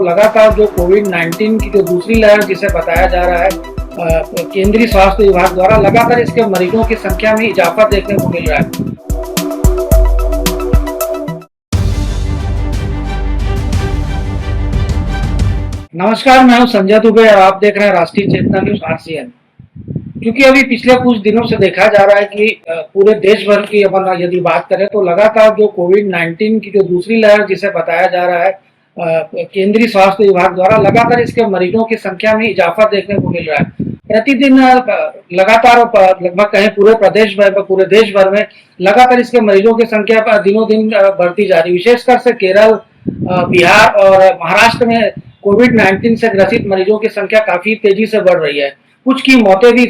लगातार जो कोविड-19 की जो दूसरी लहर जिसे बताया जा रहा है केंद्रीय स्वास्थ्य विभाग द्वारा लगातार इसके मरीजों की संख्या में इजाफा देखने को मिल रहा है। नमस्कार, मैं हूं संजय दुबे और आप देख रहे हैं राष्ट्रीय चेतना न्यूज RCN। क्योंकि अभी पिछले कुछ दिनों से देखा जा रहा है कि पूरे देश भर की अपन यदि बात करें तो लगातार जो कोविड-19 की जो दूसरी लहर जिसे बताया जा रहा है केंद्रीय स्वास्थ्य विभाग द्वारा लगातार इसके मरीजों की संख्या में इजाफा देखने को मिल रहा है। प्रतिदिन लगातार लगभग कहीं पूरे देश भर में लगातार इसके मरीजों की संख्या दिनों दिन बढ़ती जा रही है। विशेषकर से केरल, बिहार और महाराष्ट्र में कोविड-19 से ग्रसित मरीजों की संख्या काफी तेजी से बढ़ रही है। कुछ की मौतें भी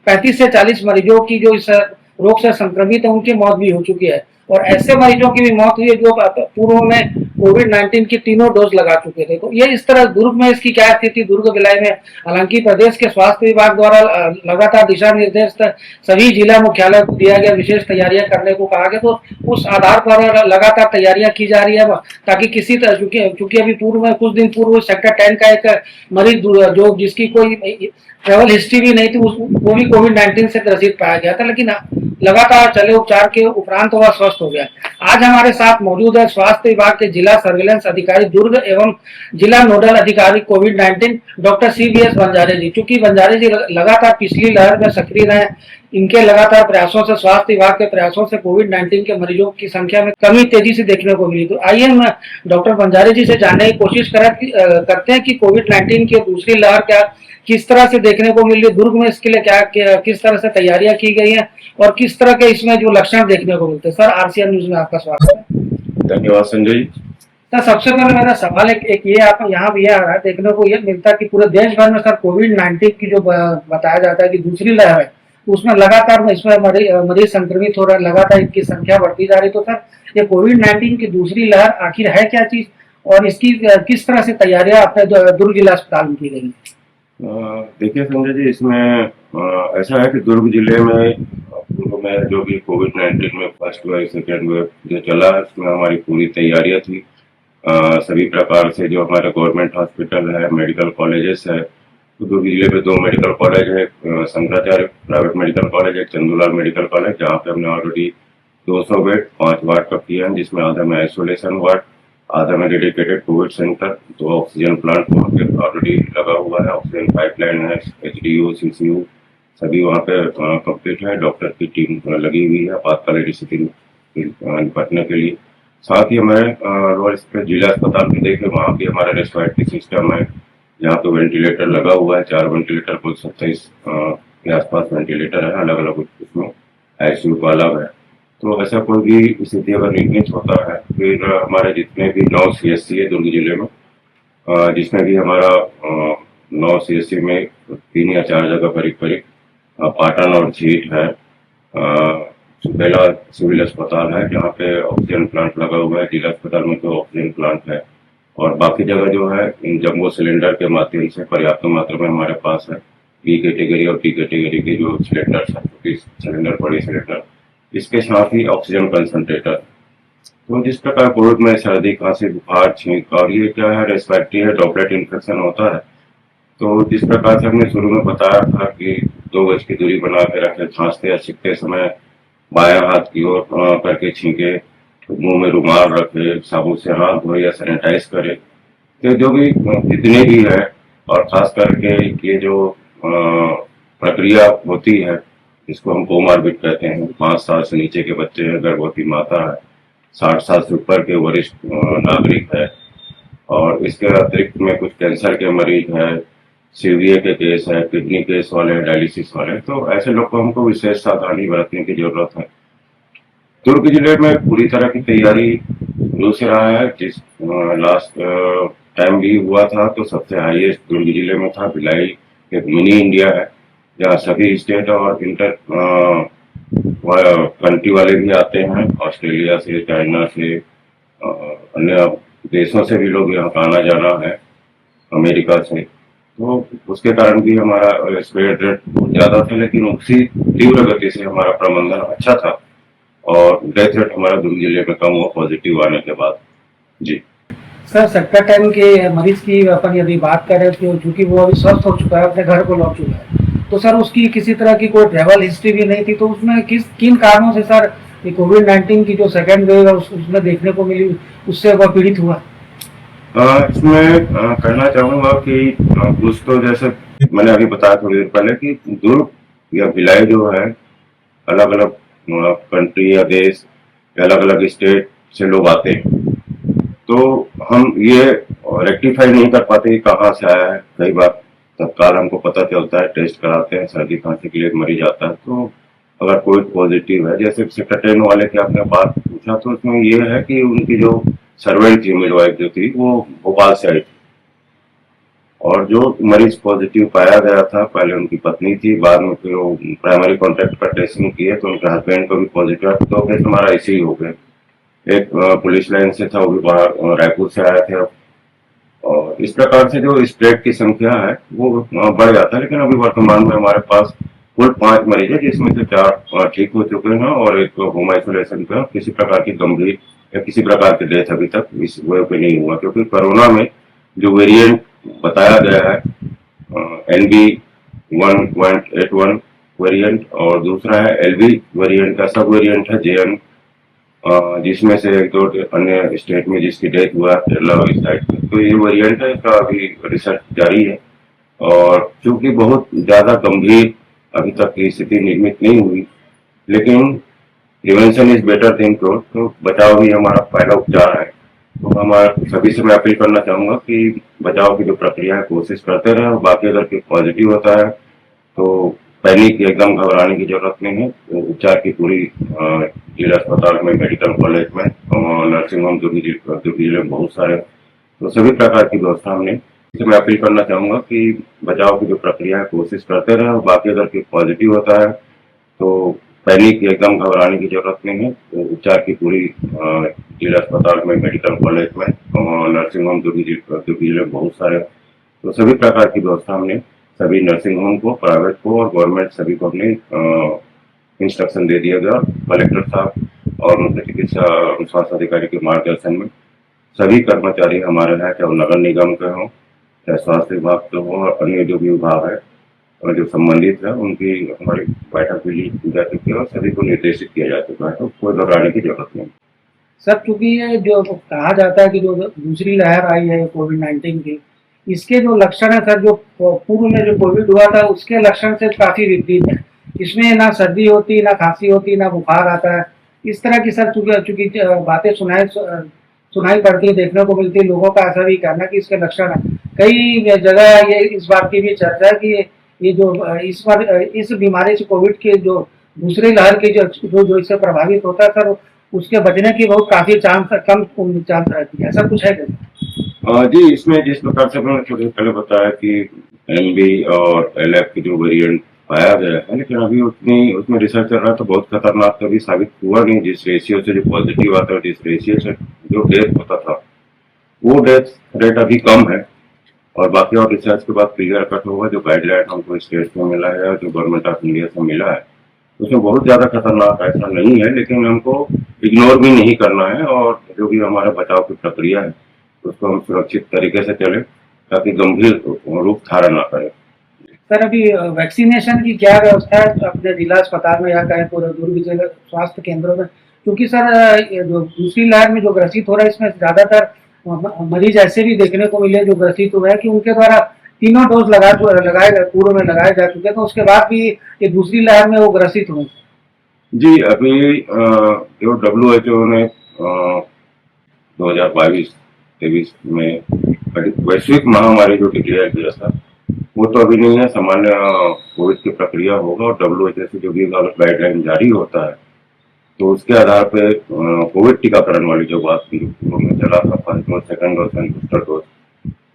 35 से 40 मरीजों की जो इस रोग से संक्रमित है उनकी मौत भी हो चुकी है और ऐसे मरीजों की भी मौत हुई है जो पूर्व में कोविड-19 की तीनों डोज लगा चुके थे। तो ये इस तरह दुर्ग में इसकी क्या स्थिति, दुर्ग भिलाई में हालांकि प्रदेश के स्वास्थ्य विभाग द्वारा लगातार दिशा निर्देश सभी जिला मुख्यालय को दिया गया, विशेष तैयारियां करने को कहा गया, तो उस आधार पर लगातार तैयारियां की जा रही है ताकि किसी तरह चूंकि अभी पूर्व में कुछ दिन पूर्व सेक्टर 10 का एक मरीज जो जिसकी कोई ट्रेवल हिस्ट्री भी नहीं थी वो भी कोविड-19 से ग्रसित पाया गया था, लेकिन लगातार चले उपचार के उपरांत वह स्वस्थ हो गया। आज हमारे साथ मौजूद है स्वास्थ्य विभाग के जिला सर्विलेंस अधिकारी दुर्ग एवं जिला नोडल अधिकारी कोविड-19 डॉक्टर CVS बंजारे जी। चूंकि बंजारे जी लगातार पिछली लहर में सक्रिय रहे, इनके लगातार प्रयासों से, स्वास्थ्य विभाग के प्रयासों से कोविड-19 के मरीजों की संख्या में कमी तेजी से देखने को मिली। तो आइए हम डॉक्टर बंजारे जी से जानने की कोशिश करते हैं कि कोविड-19 की दूसरी लहर किस तरह से देखने को मिल रही है, दुर्ग में इसके लिए किस तरह से तैयारियां की गई हैं और किस तरह के इसमें जो लक्षण देखने को मिलते हैं। सर, RCN न्यूज में आपका स्वागत है। धन्यवाद संजय जी। सर, सबसे पहले मेरा सवाल एक ये आप यहाँ भी आ रहा है, देखने को ये मिलता है कि पूरे देश भर में सर कोविड-19 की जो बताया जाता है कि दूसरी लहर है उसमें लगातार इसमें मरीज संक्रमित हो रहा है, लगातार इनकी संख्या बढ़ती जा रही है। तो सर, ये कोविड-19 की दूसरी लहर आखिर है क्या चीज और इसकी किस तरह से तैयारियां अपने दुर्ग जिला अस्पताल में की गई? देखिए संजय जी, इसमें ऐसा है कि दुर्ग जिले में जो भी कोविड-19 में फर्स्ट वेव, सेकेंड वेव जो चला, इसमें हमारी पूरी तैयारियां थी। सभी प्रकार से जो हमारे गवर्नमेंट हॉस्पिटल है, मेडिकल कॉलेजेस है, तो दुर्ग जिले में 2 मेडिकल कॉलेज है, शंकराचार्य प्राइवेट मेडिकल कॉलेज, एक चंदूलाल मेडिकल कॉलेज, जहाँ पे हमने ऑलरेडी 200 बेड 5 वार्ड का किया है, जिसमें आधा में आइसोलेशन वार्ड, आधा में dedicated Covid centre, 2 oxygen plant वहाँ पे ऑलरेडी लगा हुआ है, ऑक्सीजन पाइपलाइन है, HDU, CCU सभी वहाँ पे कंप्लीट है। डॉक्टर की टीम लगी हुई है आपातकालीन स्थिति निपटने के लिए। साथ ही हमारे लोअर जिला अस्पताल में देखें, वहाँ भी हमारा रेस्पिरेटरी सिस्टम है, जहाँ पे वेंटिलेटर लगा हुआ है, 4 वेंटिलेटर, कुल 27 के आसपास वेंटिलेटर है, अलग अलग उसमें ICU का अलग है। तो ऐसा कोई भी स्थिति अगर निर्मित होता है, फिर हमारे जितने भी 9 CSC है दुर्ग जिले में, जिसमें भी हमारा 9 CSC में 3 या 4 जगह करीब पाटन और झीट है, सुबेला सिविल अस्पताल है जहाँ पे ऑक्सीजन प्लांट लगा हुआ है, जिला अस्पताल में तो ऑक्सीजन प्लांट है, और बाकी जगह जो है इन जम्बो सिलेंडर के माध्यम से पर्याप्त मात्रा में हमारे पास है। B कैटेगरी और T कैटेगरी के जो सिलेंडर है, सिलेंडर, बड़े सिलेंडर, इसके साथ ही ऑक्सीजन कंसंट्रेटर। तो जिस प्रकार कोविड में सर्दी, खांसी, बुखार, छींक और ये क्या है, रेस्पिरेटरी है, ड्रॉपलेट इन्फेक्शन होता है, तो जिस प्रकार से हमने शुरू में बताया था कि 2 गज की दूरी बना के रखें, खांसते या छींकते समय बायां हाथ की ओर करके छींके, मुंह में रुमाल रखे, साबुन से हाथ धोए या सैनिटाइज करे। तो जो भी जितने भी है, और खास करके ये जो प्रक्रिया होती है, इसको हम कोमार्बिड कहते हैं, 5 साल से नीचे के बच्चे हैं, गर्भवती माता है, 60 साल से ऊपर के वरिष्ठ नागरिक है, और इसके अतिरिक्त में कुछ कैंसर के मरीज है, CVA के केस है, किडनी केस वाले, डायलिसिस वाले, तो ऐसे लोग को हमको विशेष सावधानी बरतने की जरूरत है। दुर्ग जिले में पूरी तरह की तैयारी शुरू से रहा है। जिस लास्ट टाइम भी हुआ था तो सबसे हाईएस्ट दुर्ग जिले में था। भिलाई एक मिनी इंडिया है जहाँ सभी स्टेट और इंटर कंट्री वाले भी आते हैं, ऑस्ट्रेलिया से, चाइना से, अन्य देशों से भी लोग यहाँ का आना जाना है, अमेरिका से। तो उसके कारण भी हमारा स्प्रेड रेट बहुत ज्यादा था, लेकिन उसी तीव्र गति से हमारा प्रबंधन अच्छा था और डेथ रेट हमारा दुर्ग जिले में कम हुआ पॉजिटिव आने के बाद। जी सर सेक्टर 10 के मरीज की अपन यदि बात करें तो चूंकि वो अभी स्वस्थ हो चुका है, अपने घर को लौट चुका है, तो सर उसकी किसी तरह की कोई ट्रैवल हिस्ट्री भी नहीं थी, तो उसमें किन कारणों से सर ये कोविड-19 की जो सेकेंड वेव है उसमें देखने को मिली, उससे वह पीड़ित हुआ? इसमें कहना चाहूंगा कि कुछ तो जैसे मैंने अभी बताया थोड़ी देर पहले कि दुर्ग या भिलाई जो है अलग अलग कंट्री या देश या अलग अलग स्टेट से लोग आते हैं, तो हम ये रेक्टिफाई नहीं कर पाते कि कहाँ से आया है। कई बार तत्काल हमको पता चलता है, टेस्ट कराते हैं, सर्दी खांसी के लिए एक मरीज आता है, तो अगर कोविड पॉजिटिव है, जैसे सेक्टर 10 वाले की आपने बात पूछा, तो उसमें ये है कि उनकी जो सर्वेंट थी, मिडवाइफ जो थी, वो भोपाल से आई थी, और जो मरीज पॉजिटिव पाया गया था पहले उनकी पत्नी थी, बाद में फिर वो प्राइमरी कॉन्टेक्ट पर टेस्टिंग किए तो उनके हस्बैंड को भी पॉजिटिव आया, तो केस हमारा ऐसे ही हो गया। एक पुलिस लाइन से था, वो भी बाहर रायपुर से आए थे। और इस प्रकार से जो स्प्रेड की संख्या है वो बढ़ जाता है, लेकिन अभी वर्तमान में हमारे पास कुल 5 मरीज है, जिसमें से 4 ठीक हो चुके हैं और एक होम आइसोलेशन पे, किसी प्रकार की गंभीर या किसी प्रकार की डेथ अभी तक इस वेव पे नहीं हुआ, क्योंकि कोरोना में जो वेरिएंट बताया गया है NB 1.81 वेरिएंट, और दूसरा है LV वेरिएंट का सब वेरिएंट है JN, जिसमें से एक दो अन्य स्टेट में जिसकी डेथ हुआ केरला और इस साइड में, तो ये वेरिएंट है, इसका अभी रिसर्च जारी है। और चूंकि बहुत ज्यादा गंभीर अभी तक की स्थिति निर्मित नहीं हुई, लेकिन prevention is better than cure, तो बचाव ही हमारा पहला उपचार है। तो हमारा सभी से मैं अपील करना चाहूंगा कि बचाव की जो प्रक्रिया है कोशिश करते रहे, और बाकी अगर कोई पॉजिटिव होता है तो पैनिक एकदम घबराने की जरूरत नहीं है। तो उपचार की पूरी जिला अस्पताल में, मेडिकल कॉलेज में, नर्सिंग होम दुर्ग जिले में बहुत सारे, तो सभी प्रकार की व्यवस्था हमने। इससे मैं अपील करना चाहूंगा कि बचाव की जो प्रक्रिया है कोशिश करते रहे, और बाकी अगर कोई पॉजिटिव होता है तो पैनिक एकदम घबराने की जरूरत नहीं है। तो उपचार की पूरी जिला अस्पताल में, मेडिकल कॉलेज में, नर्सिंग होम दुर्ग जिले में बहुत सारे, तो सभी प्रकार की व्यवस्था हमने सभी नर्सिंग होम को, प्राइवेट को और गवर्नमेंट सभी को हमने इंस्ट्रक्शन दे दिया गया। कलेक्टर साहब और मुख्य चिकित्सा स्वास्थ्य अधिकारी के मार्गदर्शन में सभी कर्मचारी हमारे हैं, चाहे वो नगर निगम के हों, चाहे स्वास्थ्य विभाग के हों, और अन्य जो भी विभाग है और जो संबंधित है, उनकी हमारी बैठक भी ली जा चुकी है और सभी को निर्देशित किया जा चुका है, तो कोई घबराने की जरूरत नहीं। सर चूंकि ये जो कहा जाता है कि जो दूसरी लहर आई है कोविड-19 की, इसके जो लक्षण है सर, जो पूर्व में जो कोविड हुआ था उसके लक्षण से काफी विपरीत है। इसमें ना सर्दी होती, ना खांसी होती, ना बुखार आता है। इस तरह की सर चूंकि बातें सुनाई पड़ती है, देखने को मिलती है, लोगों का ऐसा भी कहना कि इसके लक्षण है। कई जगह ये इस बात की भी चर्चा है कि ये जो इस बार इस बीमारी से, कोविड के जो दूसरी लहर के जो इससे प्रभावित होता है सर, उसके बचने की बहुत काफी कम चांस रहती है, ऐसा कुछ है क्या? जी, इसमें जिस प्रकार से मैंने थोड़ी पहले बताया कि NB और LF की जो वेरिएंट पाया गया है, लेकिन अभी उतनी उसमें रिसर्च चल रहा है, तो बहुत खतरनाक कभी साबित हुआ नहीं। जिस रेशियो से जो पॉजिटिव आता है, जिस रेशियो से जो डेथ होता था, वो डेथ रेट अभी कम है। और बाकी और रिसर्च के बाद क्लियर कट होगा। जो गाइडलाइन हमको स्टेट में मिला है, जो गवर्नमेंट ऑफ इंडिया से मिला है, उसमें बहुत ज्यादा खतरनाक ऐसा नहीं है, लेकिन हमको इग्नोर भी नहीं करना है, और जो भी हमारा बचाव की प्रक्रिया है उसको हम सुरक्षित तरीके से चले, ताकि गंभीर रूप धारण ना करे। सर अभी वैक्सीनेशन की क्या व्यवस्था है अपने जिला अस्पताल में या कहें पूरे दुर्ग जिले स्वास्थ्य केंद्रों में? क्योंकि सर ये जो दूसरी लहर में जो ग्रसित हो रहा है, इसमें ज्यादातर मरीज ऐसे भी देखने को मिले जो ग्रसित हुए हैं कि उनके द्वारा तीनों डोज लगाए गए, पूर्व में लगाए जा चुके, तो उसके बाद भी ये दूसरी लहर में वो ग्रसित हुए। जी, अभी जो WHO ने 2022-23 में वैश्विक महामारी जो डिक्लेयर किया था, वो तो अभी नहीं है। सामान्य कोविड की प्रक्रिया होगा, और WHO से जो भी गाइडलाइन जारी होता है, तो उसके आधार पे कोविड टीकाकरण वाली जो बात थी, में चला था first dose, second dose and booster dose,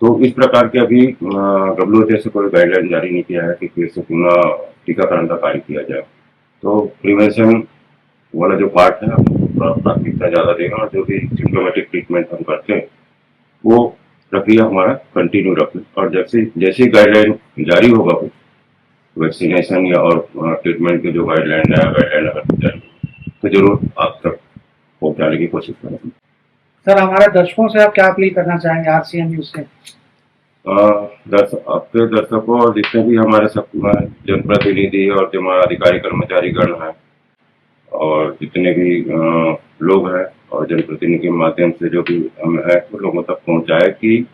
तो इस प्रकार के अभी WHO से कोई गाइडलाइन जारी नहीं किया है कि फिर से पुनः टीकाकरण का कार्य किया जाए। तो प्रिवेंशन वाला जो पार्ट है, प्राथमिकता ज्यादा देगा, और जो भी सिम्टोमेटिक ट्रीटमेंट हम करते हैं वो प्रक्रिया हमारा कंटिन्यू रखें, और जैसे गाइडलाइन जारी होगा कुछ वैक्सीनेशन या और ट्रीटमेंट के जो गाइडलाइन अगर जारी, तो जरूर आप तक पहुंचाने की कोशिश करेंगे। सर हमारे दर्शकों से आप क्या अपील करना चाहेंगे आरसीएन न्यूज से? आपके दर्शकों और जितने भी हमारे सब जनप्रतिनिधि और जो हमारे अधिकारी कर्मचारी गण हैं और जितने भी लोग हैं और जनप्रतिनिधि के माध्यम से जो भी हम है तो लोगों तक पहुंचाए कि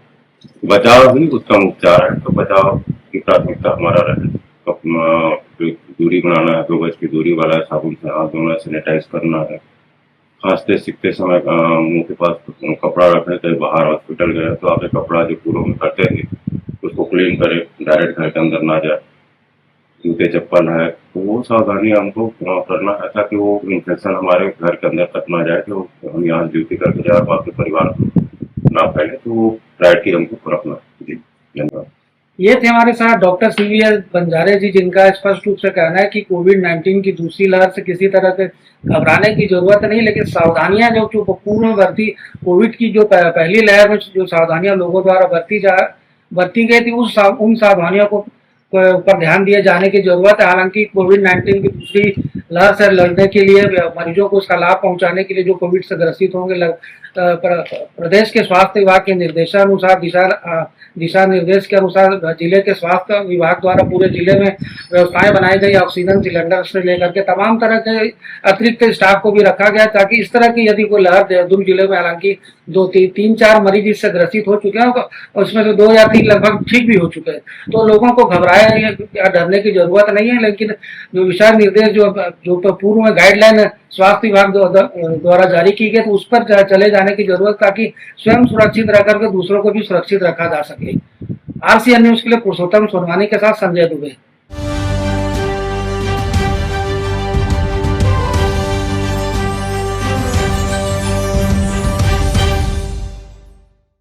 बचाव ही उत्तम उपचार है। तो बचाव की प्राथमिकता हमारा रहे। तो जो दूरी बनाना है, 2 गज की दूरी वाला है, साबुन से हाथ धोना है, सैनिटाइज करना है, खांसते सीखते समय मुंह के पास कपड़ा रखें। कहीं बाहर हॉस्पिटल गए तो आप कपड़ा जो पूरों में करते थे उसको क्लीन करें, डायरेक्ट घर के अंदर ना जाए। जूते चप्पल है तो वो सावधानी हमको करना है ताकि वो इन्फेक्शन हमारे घर के अंदर तक ना जाए। तो हम यहाँ ड्यूटी करके जाए आपके परिवार को ना फैले, तो वो प्रायोरिटी हमको रखना है। जी धन्यवाद। ये थे हमारे साथ डॉक्टर सीवीएस बंजारे जी, जिनका स्पष्ट रूप से कहना है कि कोविड-19 की दूसरी लहर से किसी तरह के घबराने की जरूरत नहीं, लेकिन सावधानियां जो पूर्ववर्ती कोविड की जो पहली लहर में जो सावधानियां लोगों द्वारा बरती गई थी, उन सावधानियों को पर ध्यान दिए जाने की जरूरत है। हालांकि कोविड-19 की दूसरी लहर से लड़ने के लिए, मरीजों को उसका लाभ पहुंचाने के लिए जो कोविड से ग्रसित होंगे, प्रदेश के स्वास्थ्य विभाग के निर्देशानुसार दिशा निर्देश के अनुसार जिले के स्वास्थ्य विभाग द्वारा पूरे जिले में व्यवस्थाएं बनाई गई। ऑक्सीजन सिलेंडर से लेकर के तमाम तरह के अतिरिक्त स्टाफ को भी रखा गया ताकि इस तरह की यदि कोई लहर देहरादून जिले में, हालांकि 2-3-4 मरीज इससे ग्रसित हो चुके हैं और उसमें से 2 या 3 लगभग ठीक भी हो चुके हैं, तो लोगों को घबराए या डरने की जरूरत नहीं है। लेकिन जो दिशा निर्देश जो पूर्व में गाइडलाइन स्वास्थ्य विभाग द्वारा जारी की गई, तो उस पर चले जाने की जरूरत, ताकि स्वयं सुरक्षित रह करके दूसरों को भी सुरक्षित रखा जा सके। आरसीएन न्यूज के लिए पुरुषोत्तम सोनवानी के साथ संजय दुबे।